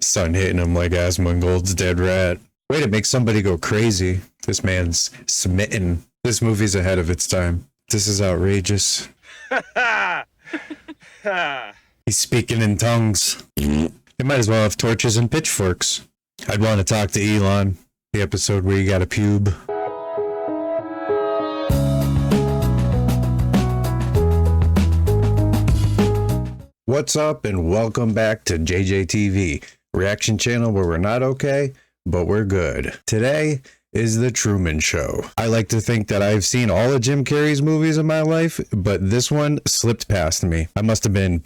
Sun hitting him like Asmongold's dead rat. Way to make somebody go crazy. This man's smitten. This movie's ahead of its time. This is outrageous. He's speaking in tongues. They might as well have torches and pitchforks. I'd want to talk to Elon. The episode where you got a pube. What's up and welcome back to JJTV, reaction channel where we're not okay, but we're good. Today is the Truman Show. I like to think that I've seen all of Jim Carrey's movies in my life, but this one slipped past me. I must have been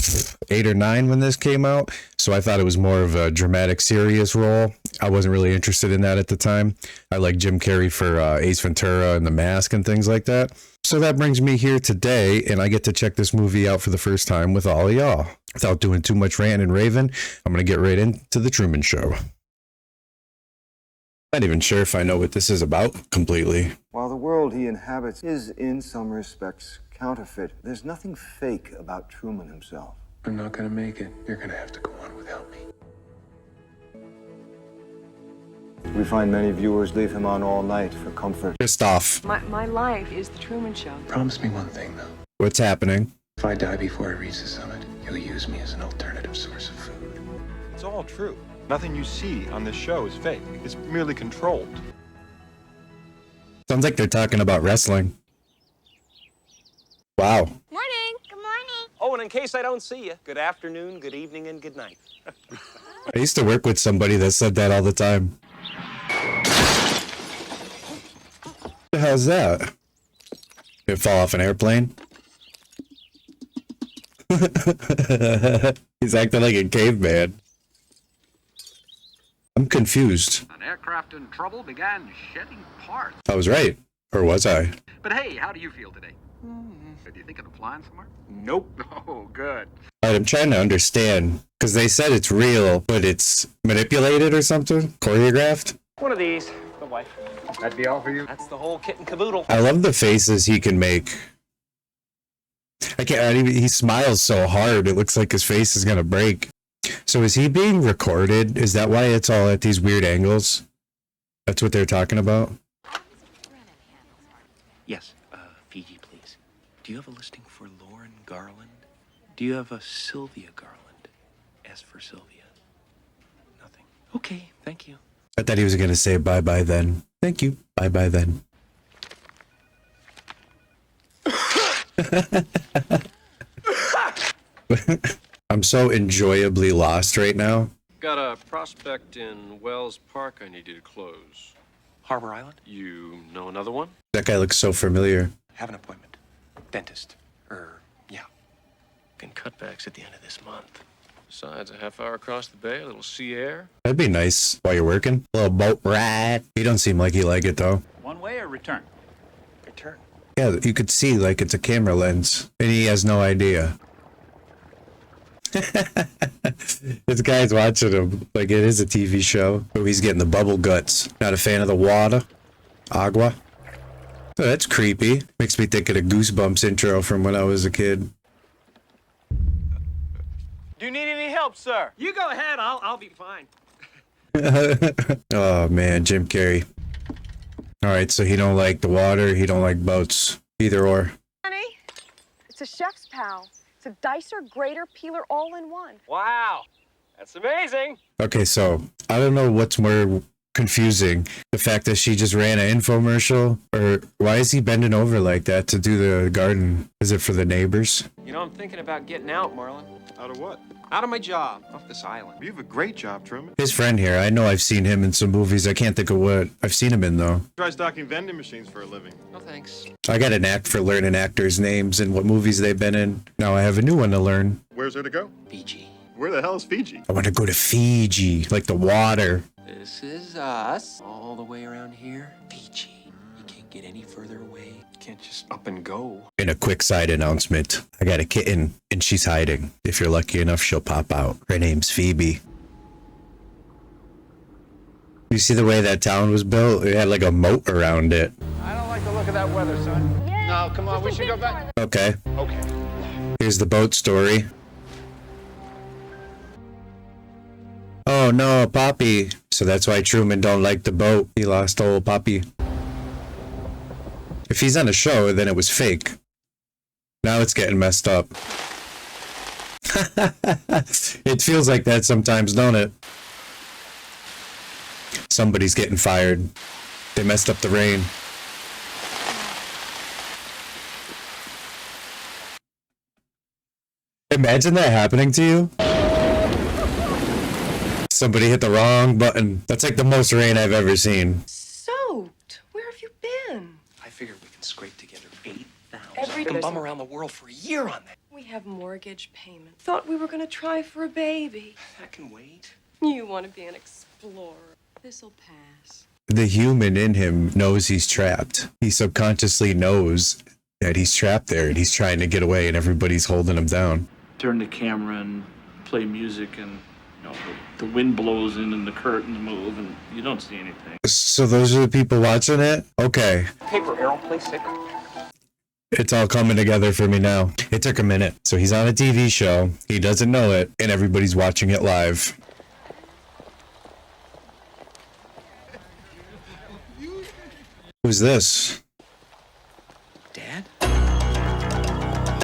8 or 9 when this came out, so I thought it was more of a dramatic, serious role. I wasn't really interested in that at the time. I like Jim Carrey for Ace Ventura and The Mask and things like that. So that brings me here today, and I get to check this movie out for the first time with all of y'all. Without doing too much ranting and raving, I'm going to get right into the Truman Show. Not even sure if I know what this is about completely. While the world he inhabits is in some respects counterfeit, there's nothing fake about Truman himself. I'm not gonna make it. You're gonna have to go on without me. We find many viewers leave him on all night for comfort. Pissed off. My life is the Truman Show. Promise me one thing, though. What's happening? If I die before I reach the summit, you'll use me as an alternative source of food. It's all true. Nothing you see on this show is fake. It's merely controlled. Sounds like they're talking about wrestling. Wow. Morning. Good morning. Oh, and in case I don't see you, good afternoon, good evening, and good night. I used to work with somebody that said that all the time. What the hell's that? Did it fall off an airplane? He's acting like a caveman. I'm confused. An aircraft in trouble began shedding parts. I was right. Or was I? But hey, how do you feel today? Do you think of flying somewhere? Nope. Oh, good. Alright, I'm trying to understand. Because they said it's real, but it's manipulated or something? Choreographed? One of these, the wife. That'd be all for you? That's the whole kit and caboodle. I love the faces he can make. I can't even, he smiles so hard, it looks like his face is gonna break. So is he being recorded? Is that why it's all at these weird angles? That's what they're talking about? Yes, Fiji, please. Do you have a listing for Lauren Garland? Do you have a Sylvia Garland? S for Sylvia. Nothing. Okay, thank you. I thought he was gonna say bye-bye then. Thank you. Bye-bye then. I'm so enjoyably lost right now. Got a prospect in Wells Park I need you to close. Harbor Island? You know another one? That guy looks so familiar. Have an appointment. Dentist. Yeah. Can cutbacks at the end of this month. Besides, a half hour across the bay, a little sea air. That'd be nice while you're working. A little boat ride. He don't seem like he like it though. One way or return? Return. Yeah, you could see like it's a camera lens. And he has no idea. This guy's watching him like it is a TV show. Oh, he's getting the bubble guts. Not a fan of the water. Agua. Oh, that's creepy. Makes me think of the Goosebumps intro from when I was a kid. Do you need any help, sir? You go ahead, I'll be fine. Oh man, Jim Carrey. Alright, so he don't like the water, he don't like boats. Either or. Honey, it's a chef's pal. It's a dicer, grater, peeler, all in one. Wow, that's amazing. Okay, so I don't know what's more confusing. The fact that she just ran an infomercial, or why is he bending over like that to do the garden? Is it for the neighbors? You know, I'm thinking about getting out, Marlon. Out of what? Out of my job, off this island. You have a great job, Truman. His friend here, I know I've seen him in some movies. I can't think of what I've seen him in though. Try stocking vending machines for a living. No thanks. I got a knack for learning actors' names and what movies they've been in. Now I have a new one to learn. Where's there to go? Fiji. Where the hell is Fiji? I want to go to Fiji, like the water. This is us. All the way around here. Fiji. You can't get any further away. You can't just up and go. And a quick side announcement. I got a kitten, and she's hiding. If you're lucky enough, she'll pop out. Her name's Phoebe. You see the way that town was built? It had like a moat around it. I don't like the look of that weather, son. Yeah, No, come on, we should go back. Okay. Okay. Here's the boat story. Oh no, Poppy. So that's why Truman don't like the boat. He lost old Poppy. If he's on a show, then it was fake. Now it's getting messed up. It feels like that sometimes, don't it? Somebody's getting fired. They messed up the rain. Imagine that happening to you. Somebody hit the wrong button. That's like the most rain I've ever seen. Soaked. Where have you been? I figured we can scrape together 8,000 Every and day. bum around the world for a year on that. We have mortgage payment. Thought we were gonna try for a baby. That can wait. You want to be an explorer. This'll pass. The human in him knows he's trapped. He subconsciously knows that he's trapped there and he's trying to get away and everybody's holding him down. Turn the camera and play music, and the wind blows in and the curtains move and you don't see anything. So those are the people watching it? Okay. Paper arrow, play sick. It's all coming together for me now. It took a minute. So he's on a TV show. He doesn't know it. And everybody's watching it live. Who's this? Dad?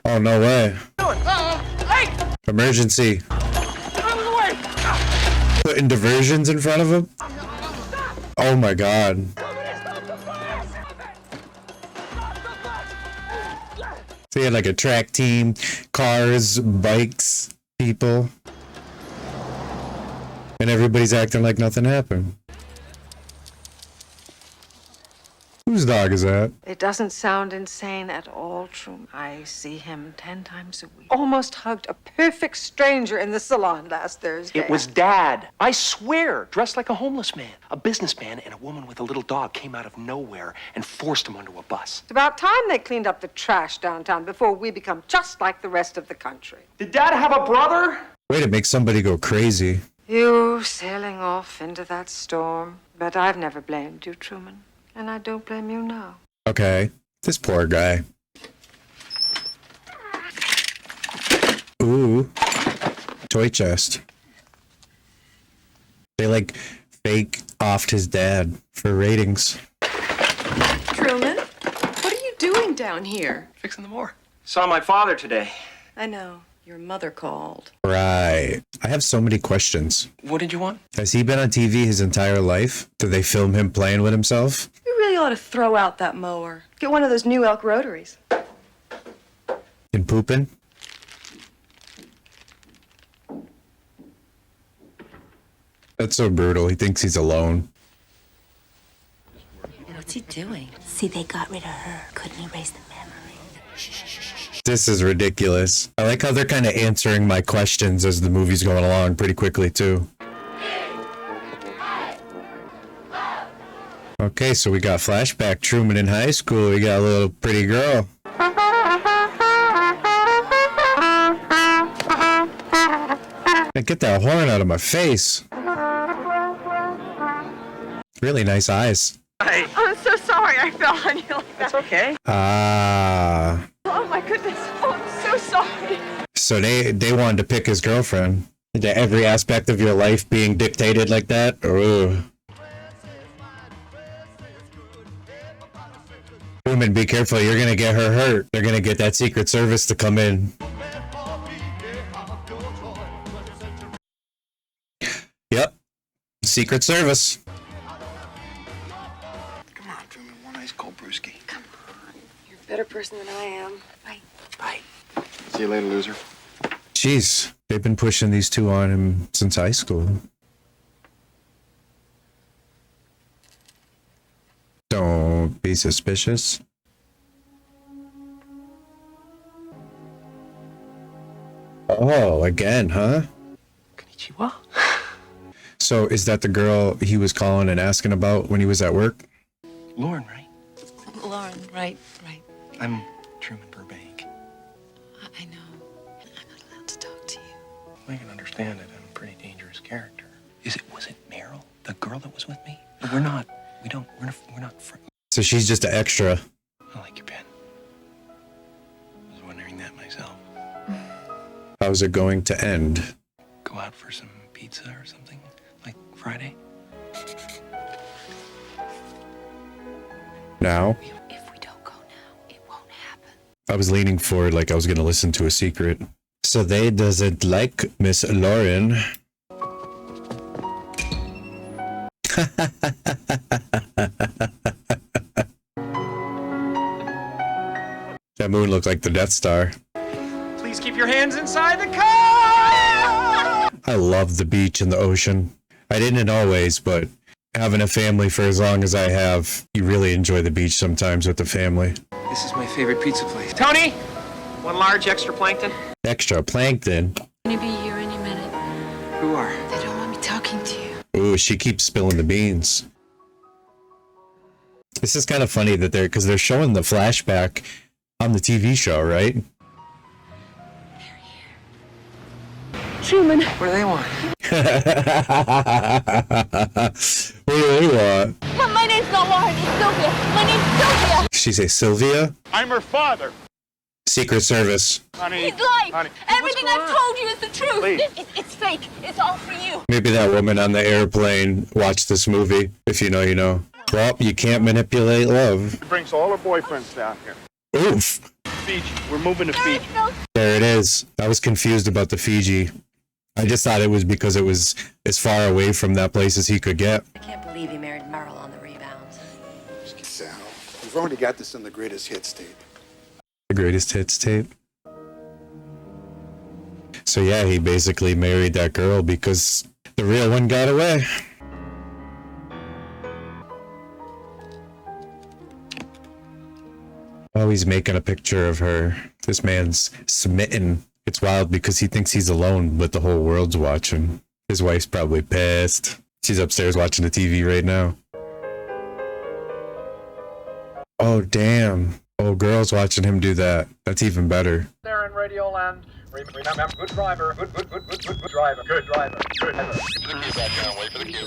Oh, no way. Hey! Emergency. Putting diversions in front of him? Oh my god. So he had like a track team, cars, bikes, people. And everybody's acting like nothing happened. Whose dog is that? It doesn't sound insane at all, Truman. I see him 10 times a week. Almost hugged a perfect stranger in the salon last Thursday. It was Dad. I swear, dressed like a homeless man. A businessman and a woman with a little dog came out of nowhere and forced him onto a bus. It's about time they cleaned up the trash downtown before we become just like the rest of the country. Did Dad have a brother? Way to make somebody go crazy. You sailing off into that storm. But I've never blamed you, Truman. And I don't blame you now. Okay. This poor guy. Ooh. Toy chest. They like fake offed his dad for ratings. Truman, what are you doing down here? Fixing the more. Saw my father today. I know. Your mother called. Right. I have so many questions. What did you want? Has he been on TV his entire life? Did they film him playing with himself? You really ought to throw out that mower. Get one of those new elk rotaries. And pooping? That's so brutal. He thinks he's alone. What's he doing? See, they got rid of her. Couldn't erase the memory. This is ridiculous. I like how they're kind of answering my questions as the movie's going along pretty quickly, too. Okay, so we got flashback Truman in high school. We got a little pretty girl. Get that horn out of my face. Really nice eyes. I'm so sorry I fell on you like that. That's okay. Ah. Oh my goodness. Oh, I'm so sorry. So they wanted to pick his girlfriend. Into every aspect of your life being dictated like that? Ugh. Women, be careful. You're going to get her hurt. They're going to get that Secret Service to come in. Yep. Secret Service. Come on, Truman. One ice cold brewski. Come on. You're a better person than I am. Bye. Bye. See you later, loser. Jeez. They've been pushing these two on him since high school. Don't be suspicious. Oh, again, huh? Konnichiwa. So is that the girl he was calling and asking about when he was at work? Lauren, right? Lauren, right. I'm Truman Burbank. I know. I'm not allowed to talk to you. I can understand it. I'm a pretty dangerous character. Was it Meryl? The girl that was with me? We're not friends. So she's just an extra. I like your pen. I was wondering that myself. How's it going to end? Go out for some pizza or something? Like Friday? Now? If we don't go now, it won't happen. I was leaning forward like I was going to listen to a secret. So they doesn't like Miss Lauren. That moon looked like the Death Star. Please keep your hands inside the car! I love the beach and the ocean. I didn't always, but having a family for as long as I have, you really enjoy the beach sometimes with the family. This is my favorite pizza place. Tony, one large extra plankton. Extra plankton. Gonna be here any minute. Who are? They don't want me talking to you. Ooh, she keeps spilling the beans. This is kind of funny that because they're showing the flashback on the TV show, right? Truman. What do they want? What do they want? My name's not Lauren, it's Sylvia. My name's Sylvia. She say Sylvia? I'm her father. Secret Service. Honey. He's lying. Honey. Everything I've told you is the truth. Please. It's fake. It's all for you. Maybe that woman on the airplane watched this movie. If you know, you know. Well, you can't manipulate love. She brings all her boyfriends down here. Oof. Fiji. We're moving to Fiji. There it is. I was confused about the Fiji. I just thought it was because it was as far away from that place as he could get. I can't believe you married Merrill on the rebound. Sal, we've already got this in the greatest hits tape. The greatest hits tape. So yeah, he basically married that girl because the real one got away. Oh, he's making a picture of her. This man's smitten. It's wild because he thinks he's alone, but the whole world's watching. His wife's probably pissed. She's upstairs watching the TV right now. Oh, damn. Oh, girl's watching him do that. That's even better. There in Radio Land. Remember, good driver. Good driver. Good driver. Good driver. Wait for the cue.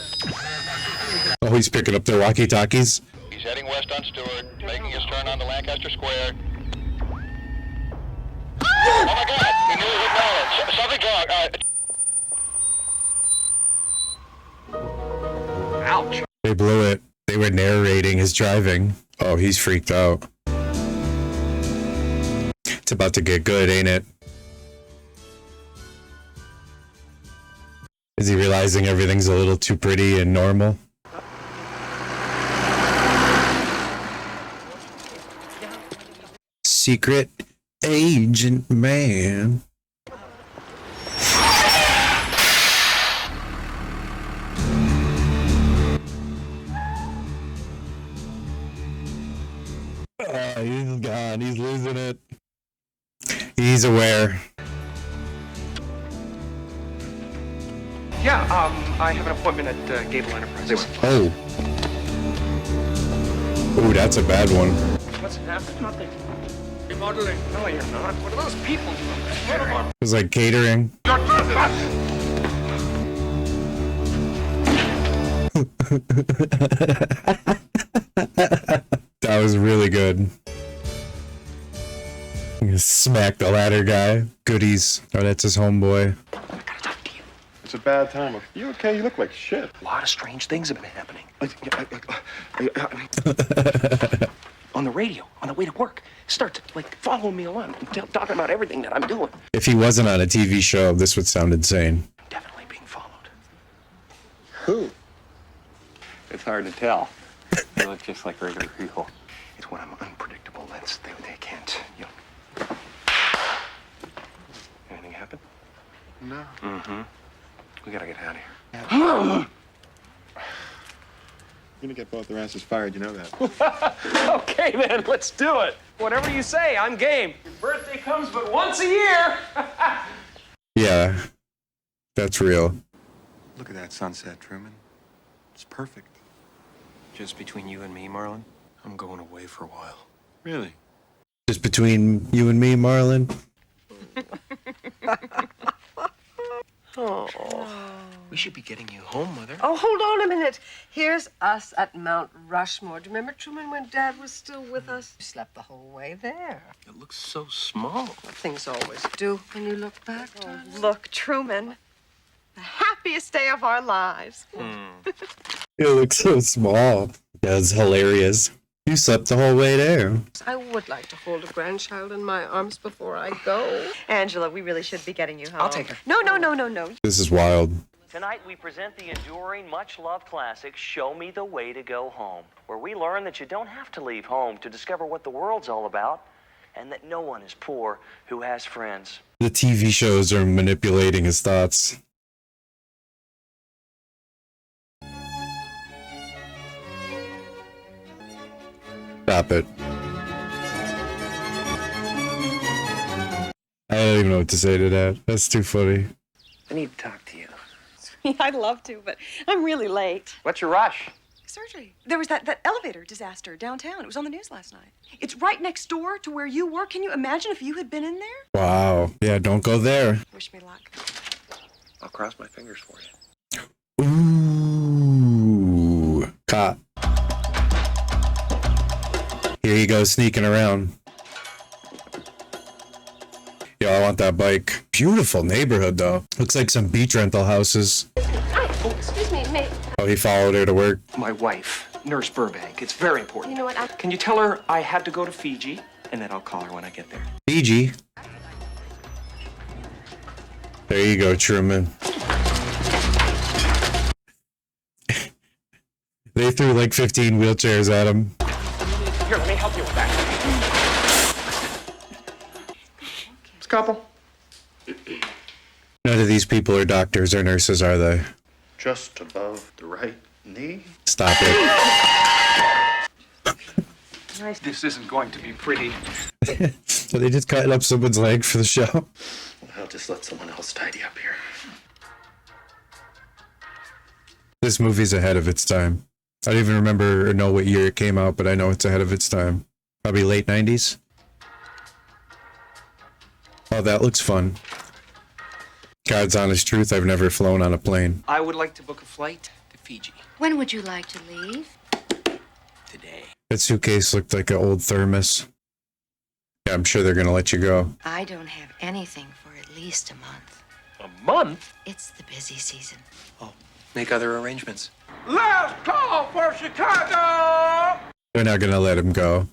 Oh, he's picking up their walkie-talkies. He's heading west on Stewart, making his turn onto Lancaster Square. Oh my God! He knew his acknowledged. Something's wrong. Ouch. They blew it. They were narrating his driving. Oh, he's freaked out. It's about to get good, ain't it? Is he realizing everything's a little too pretty and normal? Secret agent man. He's gone. He's losing it. He's aware. Yeah, I have an appointment at Gable Enterprises. Oh. Ooh, that's a bad one. What's happening? Nothing. Remodeling. No, you're not. What are those people doing? What are It was like catering. That was really good. He smacked the ladder guy. Goodies. Oh, that's his homeboy. It's a bad time. You okay? You look like shit. A lot of strange things have been happening. On the radio, on the way to work. Start like following me along, talking about everything that I'm doing. If he wasn't on a TV show, this would sound insane. I'm definitely being followed. Who? It's hard to tell. They look just like regular people. It's when I'm unpredictable. They can't, you know. Anything happen? No. Mm-hmm. We gotta get out of here. You're gonna get both their asses fired, you know that. Okay, man, let's do it. Whatever you say, I'm game. Your birthday comes but once a year. Yeah, that's real. Look at that sunset, Truman. It's perfect. Just between you and me, Marlon, I'm going away for a while. Really? Just between you and me, Marlon. Oh. We should be getting you home, Mother. Oh, hold on a minute. Here's us at Mount Rushmore. Do you remember, Truman, when Dad was still with us? We slept the whole way there. It looks so small. Things always do when you look back. Look, Truman. The happy happiest day of our lives. It looks so small. That's hilarious. You slept the whole way there. I would like to hold a grandchild in my arms before I go. Angela, we really should be getting you home. I'll take her. No, no, no, no, no. This is wild. Tonight, we present the enduring, much-loved classic, Show Me the Way to Go Home, where we learn that you don't have to leave home to discover what the world's all about, and that no one is poor who has friends. The TV shows are manipulating his thoughts. Stop it. I don't even know what to say to that. That's too funny. I need to talk to you. I'd love to, but I'm really late. What's your rush? Surgery. There was that elevator disaster downtown. It was on the news last night. It's right next door to where you work. Can you imagine if you had been in there? Wow. Yeah, don't go there. Wish me luck. I'll cross my fingers for you. Ooh. Cop. Here he goes sneaking around. Yo, I want that bike. Beautiful neighborhood, though. Looks like some beach rental houses. Oh, excuse me, mate. Oh, he followed her to work. My wife, Nurse Burbank. It's very important. You know what? Can you tell her I had to go to Fiji, and then I'll call her when I get there? Fiji. There you go, Truman. They threw like 15 wheelchairs at him. Here, let me help you with that. Couple. None of these people are doctors or nurses, are they? Just above the right knee. Stop it. This isn't going to be pretty. So they just cut up someone's leg for the show. I'll just let someone else tidy up here. This movie's ahead of its time. I don't even remember or know what year it came out, but I know it's ahead of its time. Probably late 90s. Oh, that looks fun. God's honest truth, I've never flown on a plane. I would like to book a flight to Fiji. When would you like to leave? Today. That suitcase looked like an old thermos. Yeah, I'm sure they're gonna let you go. I don't have anything for at least a month. A month? It's the busy season. Oh, make other arrangements. Last call for Chicago! They're not gonna let him go.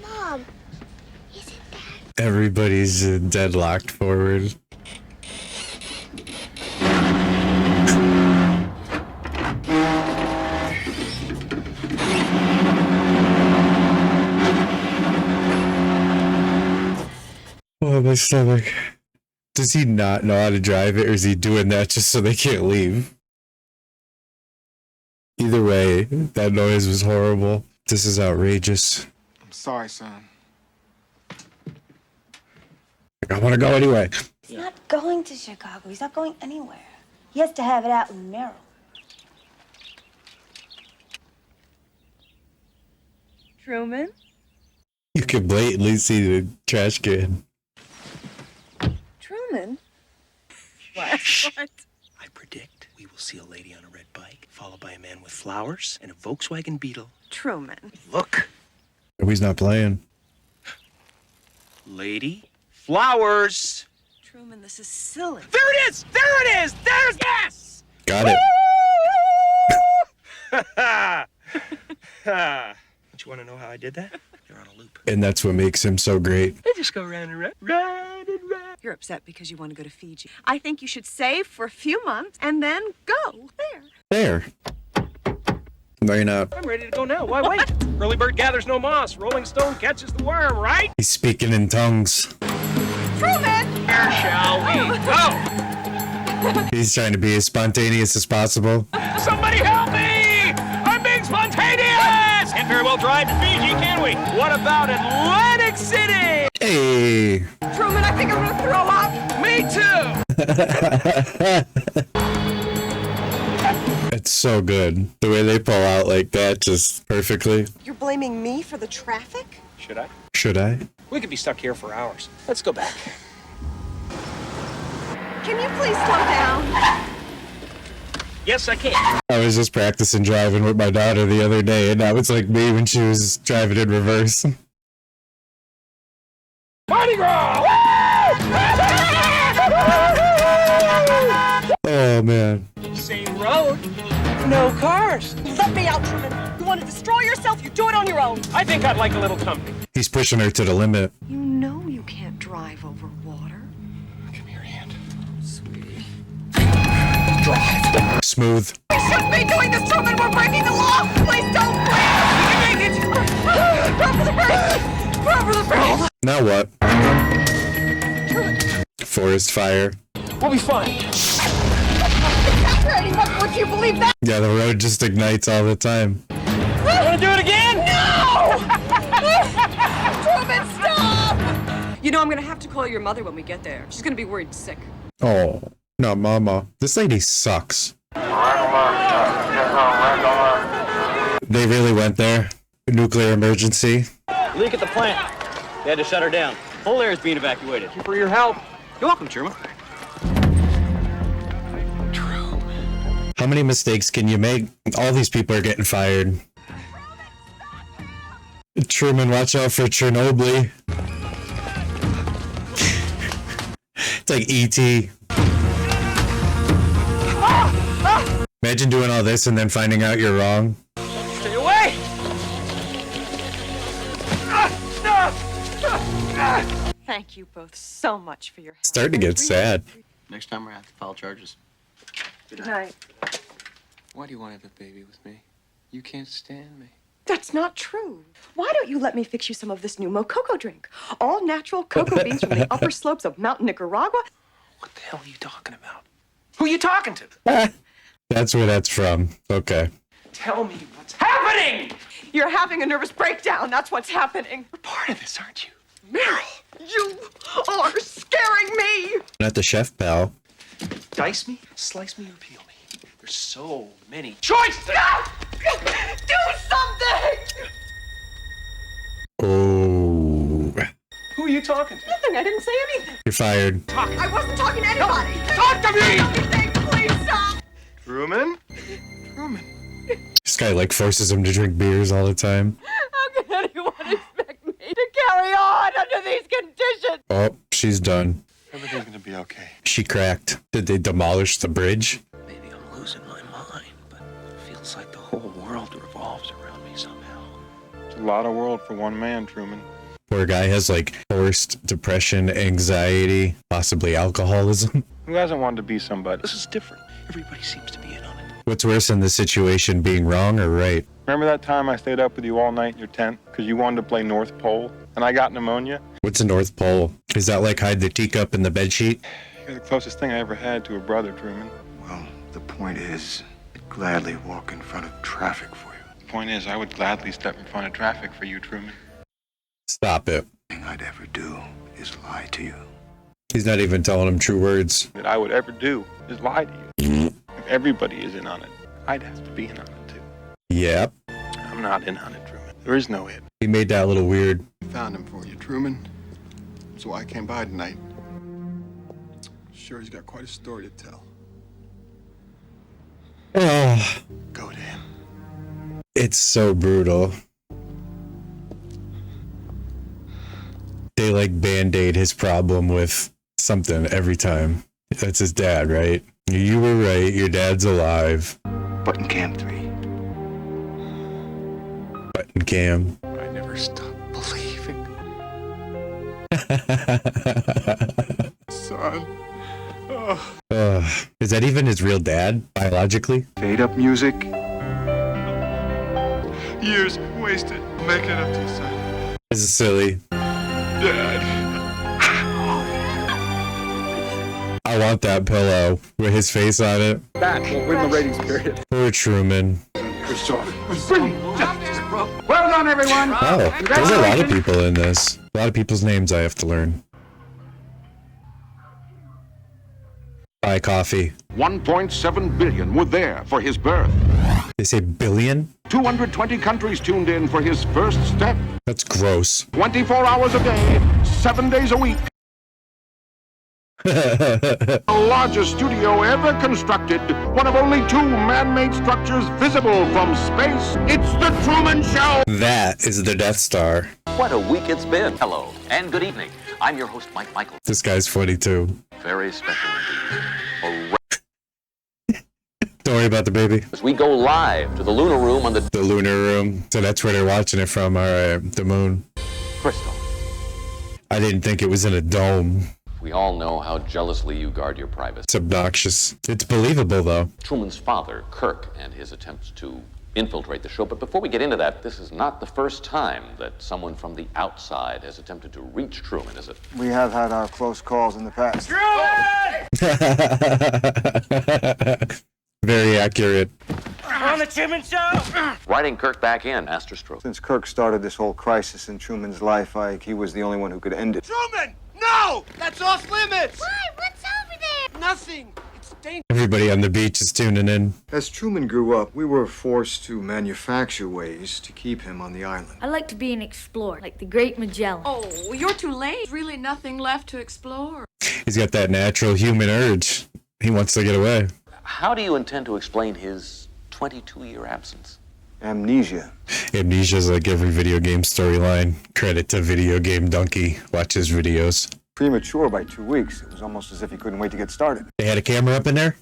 Mom. Everybody's deadlocked forward. Oh, my stomach. Does he not know how to drive it, or is he doing that just so they can't leave? Either way, that noise was horrible. This is outrageous. I'm sorry, son. I want to go anyway. He's not going to Chicago. He's not going anywhere. He has to have it out with Meryl. Truman? You can blatantly see the trash can. Truman? What? What? I predict we will see a lady on a red bike, followed by a man with flowers and a Volkswagen Beetle. Truman. Look. Oh, he's not playing. Lady. Flowers. Truman, this is silly. There it is! There it is! There's yes! Got it. Don't you want to know how I did that? You're on a loop. And that's what makes him so great. I just go round and round, round and round. You're upset because you want to go to Fiji. I think you should save for a few months and then go. There. No, you're not. I'm ready to go now. Why wait? Early bird gathers no moss. Rolling stone catches the worm, right? He's speaking in tongues. Truman! Where shall we go? He's trying to be as spontaneous as possible. Somebody help me! I'm being spontaneous! Can't very well drive to Fiji, can we? What about Atlantic City? Hey! Truman, I think I'm gonna throw up. Me too! It's so good. The way they pull out like that, just perfectly. You're blaming me for the traffic? Should I? Should I? We could be stuck here for hours. Let's go back. Can you please slow down? Yes, I can. I was just practicing driving with my daughter the other day, and now it's like me when she was driving in reverse. Mardi Gras! Oh, man. Same road. No cars. Let me out, Truman. You want to destroy yourself? You do it on your own. I think I'd like a little company. He's pushing her to the limit. You know you can't drive over water. Give me your hand. Sweetie. Drive. Smooth. We shouldn't be doing this, Truman. We're breaking the law. Please don't. Please. We can make it. Grab for the brakes. Grab for the brakes. Now what? Forest fire. We'll be fine. Would you believe that? Yeah, the road just ignites all the time. Want to do it again? No! Truman, stop! You know, I'm gonna have to call your mother when we get there. She's gonna be worried sick. Oh, no, mama. This lady sucks. They really went there. Nuclear emergency. Leak at the plant. They had to shut her down. Whole area is being evacuated. Thank you for your help. You're welcome, Truman. How many mistakes can you make? All these people are getting fired. Truman, watch out for Chernobyl. It's like E.T. Imagine doing all this and then finding out you're wrong. Stay away! Thank you both so much for your help. Starting to get sad. Next time we're gonna have to file charges. Good night. Why do you want to have a baby with me? You can't stand me. That's not true. Why don't you let me fix you some of this new Mococo drink? All natural cocoa beans from the upper slopes of Mountain Nicaragua. What the hell are you talking about? Who are you talking to? That's where that's from. Okay. Tell me what's happening! You're having a nervous breakdown. That's what's happening. You're part of this, aren't you? Meryl, you are scaring me. Not the chef, pal. Dice me, slice me, or peel me. There's so many choices! No! Do something! Oh. Who are you talking to? Nothing. I didn't say anything. You're fired. I wasn't talking to anybody. Talk to me! Anything, please stop. Truman? Truman. This guy like forces him to drink beers all the time. How can anyone expect me to carry on under these conditions? Oh, she's done. Everything's gonna be okay. She cracked. Did they demolish the bridge? Maybe I'm losing my mind, but it feels like the whole world revolves around me somehow. It's a lot of world for one man, Truman. Poor guy has like forced depression, anxiety, possibly alcoholism. Who hasn't wanted to be somebody? This is different. Everybody seems to be in on it. What's worse in this situation, being wrong or right? Remember that time I stayed up with you all night in your tent because you wanted to play North Pole and I got pneumonia? What's a North Pole? Is that like hide the teacup in the bedsheet? You're the closest thing I ever had to a brother, Truman. Well, the point is, I'd gladly walk in front of traffic for you. The point is, I would gladly step in front of traffic for you, Truman. Stop it. The thing I'd ever do is lie to you. He's not even telling him true words. That I would ever do is lie to you. If everybody is in on it, I'd have to be in on it too. Yep. I'm not in on it, Truman. There is no it. He made that a little weird. I found him for you, Truman. That's why I came by tonight. Sure, he's got quite a story to tell. Oh, Go to him. it's so brutal. They like band-aid his problem with something every time. That's his dad, right? You were right. Your dad's alive. Button Cam 3. Button cam. I never stop believing. Son. Is that even his real dad, biologically? Fade up music. Years wasted making up to you, son. This is silly. Dad. I want that pillow with his face on it. That will win the ratings period. Poor Truman. Well done, everyone. Oh, there's a lot of people in this. A lot of people's names I have to learn. Buy coffee. 1.7 billion were there for his birth. They say billion? 220 countries tuned in for his first step. That's gross. 24 hours a day, 7 days a week. The largest studio ever constructed, one of only 2 man-made structures visible from space. It's the Truman Show! That is the Death Star. What a week it's been. Hello, and good evening. I'm your host, Mike Michael. This guy's funny too. Very special indeed. worry about the baby. As we go live to the lunar room on the lunar room. So that's where they're watching it from. All right, the moon. Crystal. I didn't think it was in a dome. We all know how jealously you guard your privacy. It's obnoxious. It's believable, though. Truman's father, Kirk, and his attempts to infiltrate the show. But before we get into that, this is not the first time that someone from the outside has attempted to reach Truman, is it? We have had our close calls in the past. Very accurate. On the Truman Show! Writing Kirk back in, masterstroke. Since Kirk started this whole crisis in Truman's life, he was the only one who could end it. Truman! No! That's off limits! Why? What's over there? Nothing. It's dangerous. Everybody on the beach is tuning in. As Truman grew up, we were forced to manufacture ways to keep him on the island. I like to be an explorer, like the great Magellan. Oh, you're too late. There's really nothing left to explore. He's got that natural human urge. He wants to get away. How do you intend to explain his 22-year absence? Amnesia. Amnesia's like every video game storyline. Credit to Video Game Donkey. Watch his videos. Premature by 2 weeks. It was almost as if he couldn't wait to get started. They had a camera up in there?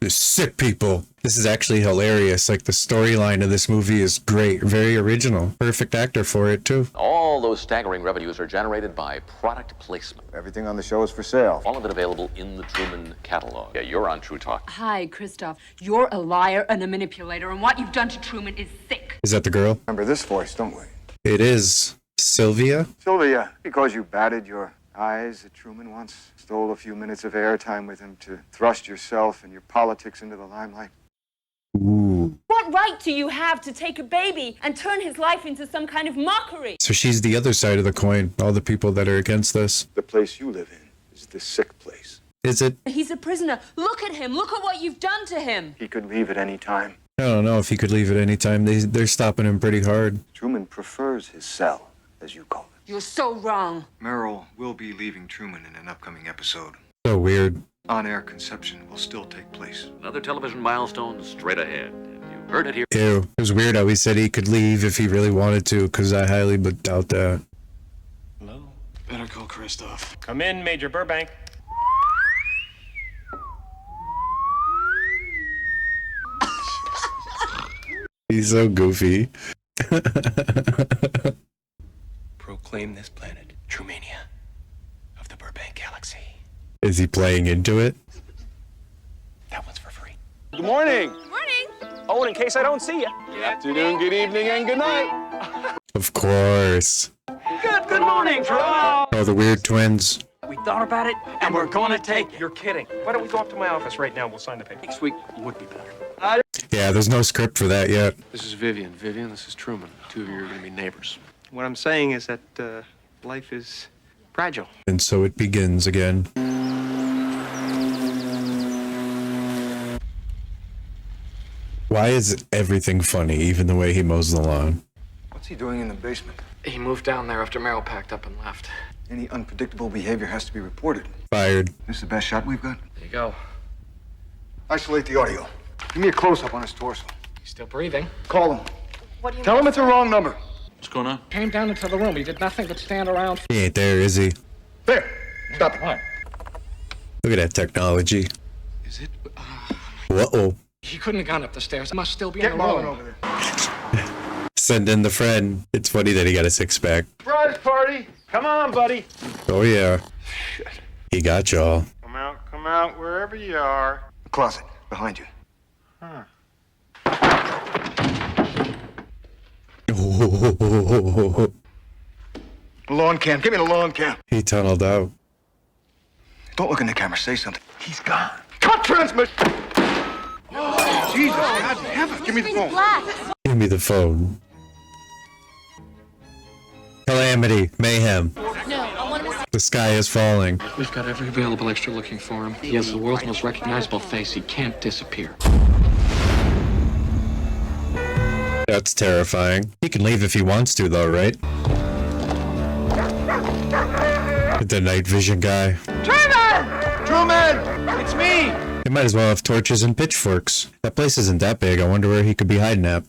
The sick people. This is actually hilarious. Like, the storyline of this movie is great. Very original. Perfect actor for it, too. All those staggering revenues are generated by product placement. Everything on the show is for sale. All of it available in the Truman catalog. Yeah, you're on True Talk. Hi, Christoph. You're a liar and a manipulator, and what you've done to Truman is sick. Is that the girl? Remember this voice, don't we? It is. Sylvia? Sylvia, because you batted your eyes at Truman once, stole a few minutes of airtime with him to thrust yourself and your politics into the limelight. Ooh. What right do you have to take a baby and turn his life into some kind of mockery? So she's the other side of the coin. All the people that are against this. The place you live in is the sick place. Is it? He's a prisoner. Look at him. Look at what you've done to him. He could leave at any time. I don't know if he could leave at any time. They're stopping him pretty hard. Truman prefers his cell, as you call it. You're so wrong. Meryl will be leaving Truman in an upcoming episode. So weird. On-air conception will still take place. Another television milestone straight ahead. You heard it here. Ew. It was weird how he said he could leave if he really wanted to, because I highly doubt that. Hello? Better call Christoph. Come in, Major Burbank. He's so goofy. Proclaim this planet Trumania of the Burbank Galaxy. Is he playing into it? That one's for free. Good morning. Morning. Oh, and in case I don't see you. Good afternoon, good evening, and good night. Of course. Good morning, Truman. Oh, the weird twins. We thought about it, and we're gonna take. You're kidding. Why don't we go up to my office right now? We'll sign the paper. Next week would be better. Yeah, there's no script for that yet. This is Vivian. Vivian, this is Truman. The two of you are going to be neighbors. What I'm saying is that life is fragile. And so it begins again. Why is everything funny, even the way he mows the lawn? What's he doing in the basement? He moved down there after Meryl packed up and left. Any unpredictable behavior has to be reported. Fired. This is the best shot we've got? There you go. Isolate the audio. Give me a close-up on his torso. He's still breathing. Call him. What do you Tell him it's a wrong number. What's going on? Came down into the room. He did nothing but stand around. He ain't there, is he? There. Stop it. What? Look at that technology. Is it? Uh-oh. He couldn't have gone up the stairs. He must still be Get in the Marlon room. over there. Send in the friend. It's funny that he got a six-pack. Surprise party. Come on, buddy. Oh, yeah. He got y'all. Come out, wherever you are. The closet, behind you. Huh. The lawn cam. Give me the lawn cam. He tunneled out. Don't look in the camera. Say something. He's gone. Cut transmission! Oh, Jesus, God in heaven. Give me the phone. Give me the phone. Calamity. Mayhem. No, I want to. The sky is falling. We've got every available extra looking for him. He has the world's most recognizable face. He can't disappear. That's terrifying. He can leave if he wants to, though, right? The night vision guy. Truman! Truman! It's me! They might as well have torches and pitchforks. That place isn't that big. I wonder where he could be hiding at.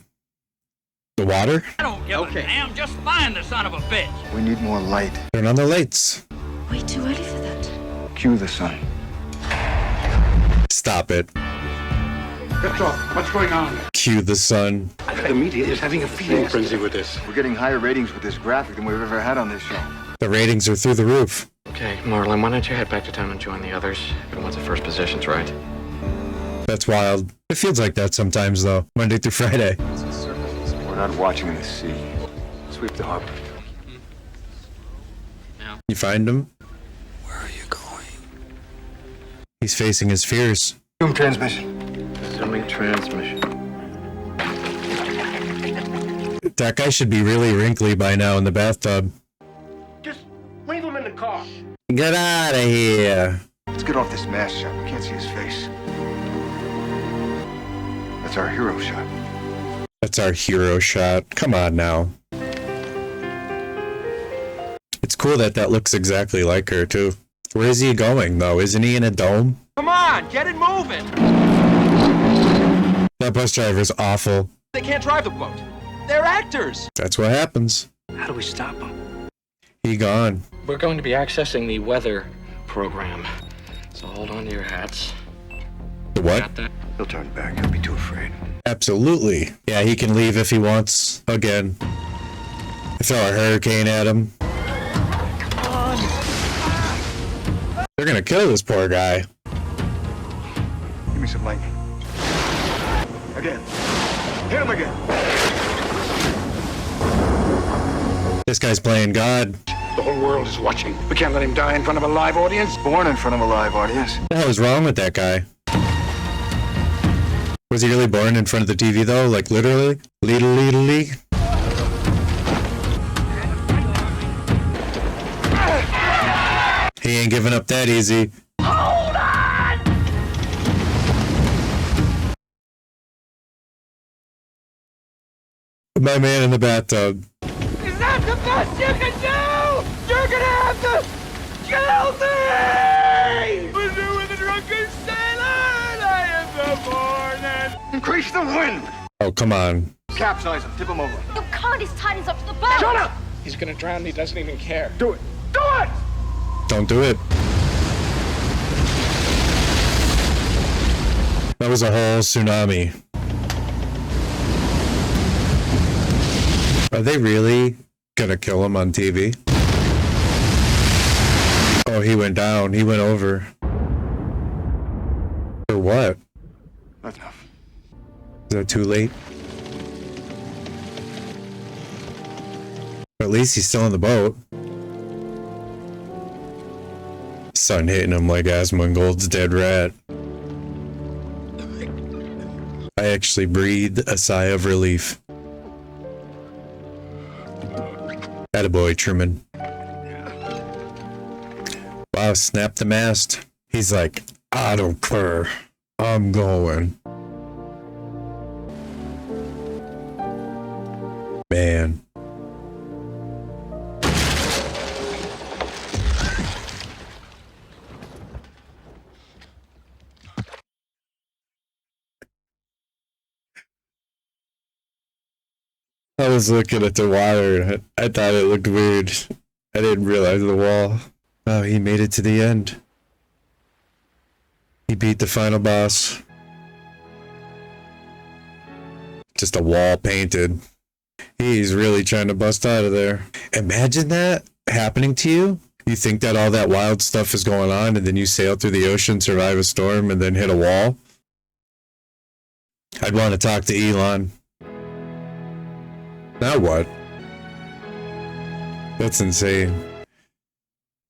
The water? I don't give a damn. Just find the son of a bitch. We need more light. Turn on the lights. Way too early for that. Cue the sun. Stop it. Petrov, what's going on? Cue the sun. The media is having a feeding frenzy with this. We're getting higher ratings with this graphic than we've ever had on this show. The ratings are through the roof. Okay, Marlon, why don't you head back to town and join the others? Everyone's at first positions, right? That's wild. It feels like that sometimes, though. Monday through Friday. We're not watching the sea. Sweep the harbor. You find him? Where are you going? He's facing his fears. Zoom transmission. Zooming transmission. That guy should be really wrinkly by now in the bathtub. Just leave him in the car. Get out of here. Let's get off this mask shot. We can't see his face. That's our hero shot. That's our hero shot. Come on now. It's cool that looks exactly like her, too. Where is he going, though? Isn't he in a dome? Come on, get it moving! That bus driver's awful. They can't drive the boat. They're actors. That's what happens. How do we stop them? He gone. We're going to be accessing the weather program. So hold on to your hats. The what? Got that? He'll turn back. He'll be too afraid. Absolutely. Yeah, he can leave if he wants. Again. Throw a hurricane at him. They're gonna kill this poor guy. Give me some lightning. Again. Hit him again. This guy's playing God. The whole world is watching. We can't let him die in front of a live audience. Born in front of a live audience. What the hell is wrong with that guy? Was he really born in front of the TV, though? Like, literally? Literally? He ain't giving up that easy. Hold on! My man in the bathtub. Is that the best you can do? You're gonna have to kill me! We're doing the drunken sailor, and I am the morning. Increase the wind! Oh, come on. Capsize him. Tip him over. You can't. He's tied us up to the boat. Shut up! He's gonna drown and he doesn't even care. Do it. Do it! Don't do it. That was a whole tsunami. Are they really gonna kill him on TV? Oh, he went down. He went over. For what? That's enough. Is that too late? At least he's still on the boat. Sun hitting him like Asmongold's dead rat. I actually breathed a sigh of relief. Attaboy, Truman. Wow, snap the mast. He's like, I don't care. I'm going. Man. I was looking at the wire. I thought it looked weird. I didn't realize the wall. Oh, he made it to the end. He beat the final boss. Just a wall painted. He's really trying to bust out of there. Imagine that happening to you. You think that all that wild stuff is going on, and then you sail through the ocean, survive a storm, and then hit a wall. I'd want to talk to Elon. Now what? That's insane.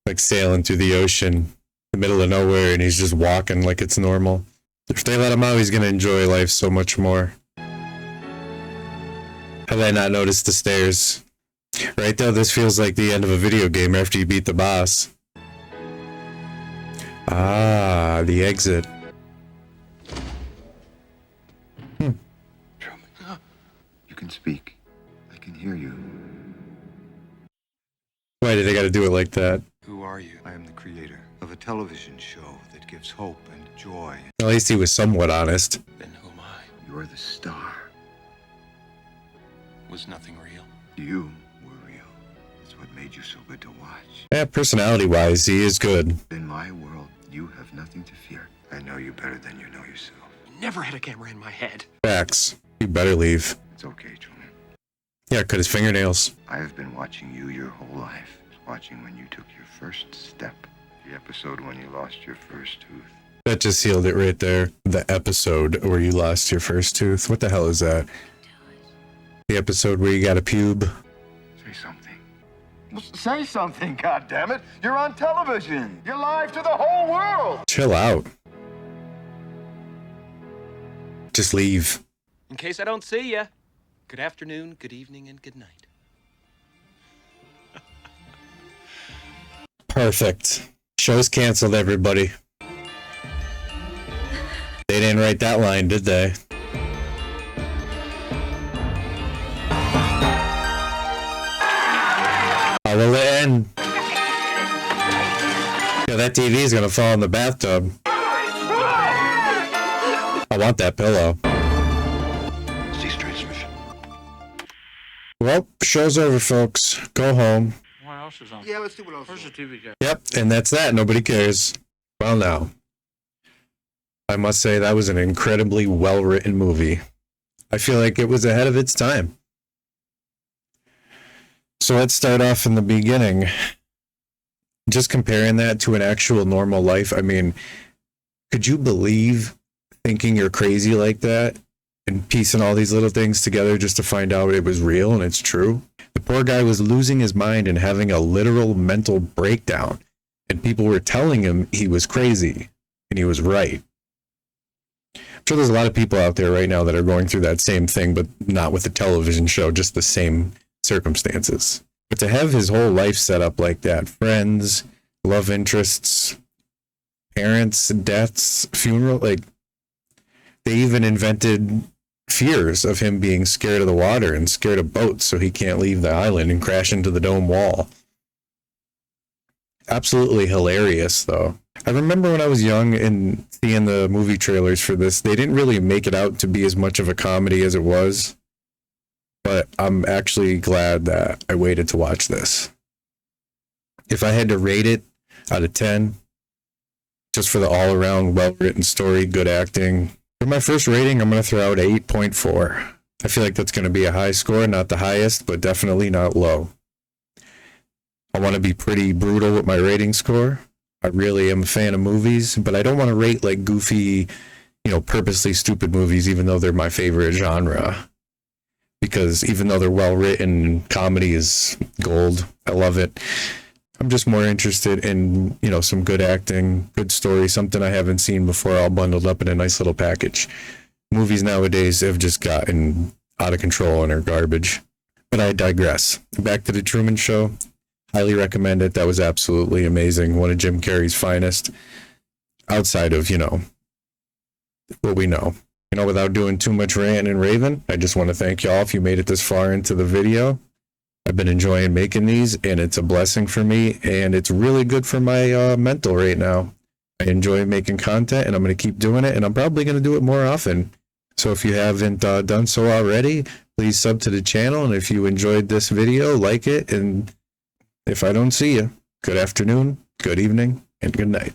Like sailing through the ocean in the middle of nowhere and he's just walking like it's normal. If they let him out, he's gonna enjoy life so much more. Have I not noticed the stairs? Right though, this feels like the end of a video game after you beat the boss. Ah, the exit. Truman, you can speak. I can hear you. Why did they gotta do it like that? Who are you? I am the creator of a television show that gives hope and joy. At least he was somewhat honest. Then who am I? You're the star. Was nothing real? You were real. That's what made you so good to watch. Yeah, personality-wise, he is good. In my world, You have nothing to fear. I know you better than you know yourself. Never had a camera in my head. Facts. You better leave. It's okay, Truman. Yeah, cut his fingernails. I have been watching you your whole life. Watching when you took your first step. The episode when you lost your first tooth. That just sealed it right there. The episode where you lost your first tooth. What the hell is that? The episode where you got a pube. Say something. Well, say something, goddammit. You're on television. You're live to the whole world. Chill out. Just leave. In case I don't see ya, good afternoon, good evening, and good night. Perfect. Show's canceled, everybody. They didn't write that line, did they? How will it end? Yeah, that TV is gonna fall in the bathtub. I want that pillow. Cease transmission. Well, show's over, folks. Go home. What else is on? Yeah, let's see what else. Where's the TV guy? Yep, and that's that. Nobody cares. Well, now, I must say that was an incredibly well-written movie. I feel like it was ahead of its time. So let's start off in the beginning. Just comparing that to an actual normal life. I mean, could you believe thinking you're crazy like that and piecing all these little things together just to find out it was real and it's true? The poor guy was losing his mind and having a literal mental breakdown, and people were telling him he was crazy, and he was right. I'm sure there's a lot of people out there right now that are going through that same thing, but not with the television show, just the same circumstances. But to have his whole life set up like that, friends, love interests, parents, deaths, funeral, like, they even invented fears of him being scared of the water and scared of boats so he can't leave the island and crash into the dome wall. Absolutely hilarious, though. I remember when I was young and seeing the movie trailers for this, they didn't really make it out to be as much of a comedy as it was. But I'm actually glad that I waited to watch this. If I had to rate it out of 10, just for the all-around well-written story, good acting, for my first rating, I'm going to throw out 8.4. I feel like that's going to be a high score, not the highest, but definitely not low. I want to be pretty brutal with my rating score. I really am a fan of movies, but I don't want to rate like goofy, purposely stupid movies, even though they're my favorite genre. Because even though they're well written, comedy is gold. I love it. I'm just more interested in, some good acting, good story, something I haven't seen before, all bundled up in a nice little package. Movies nowadays have just gotten out of control and are garbage. But I digress. Back to the Truman Show. Highly recommend it. That was absolutely amazing. One of Jim Carrey's finest. Outside of, what we know. Without doing too much ranting and raving, I just want to thank y'all if you made it this far into the video. I've been enjoying making these, and it's a blessing for me, and it's really good for my mental right now. I enjoy making content, and I'm going to keep doing it, and I'm probably going to do it more often. So if you haven't done so already, please sub to the channel, and if you enjoyed this video, like it, and if I don't see you, good afternoon, good evening, and good night.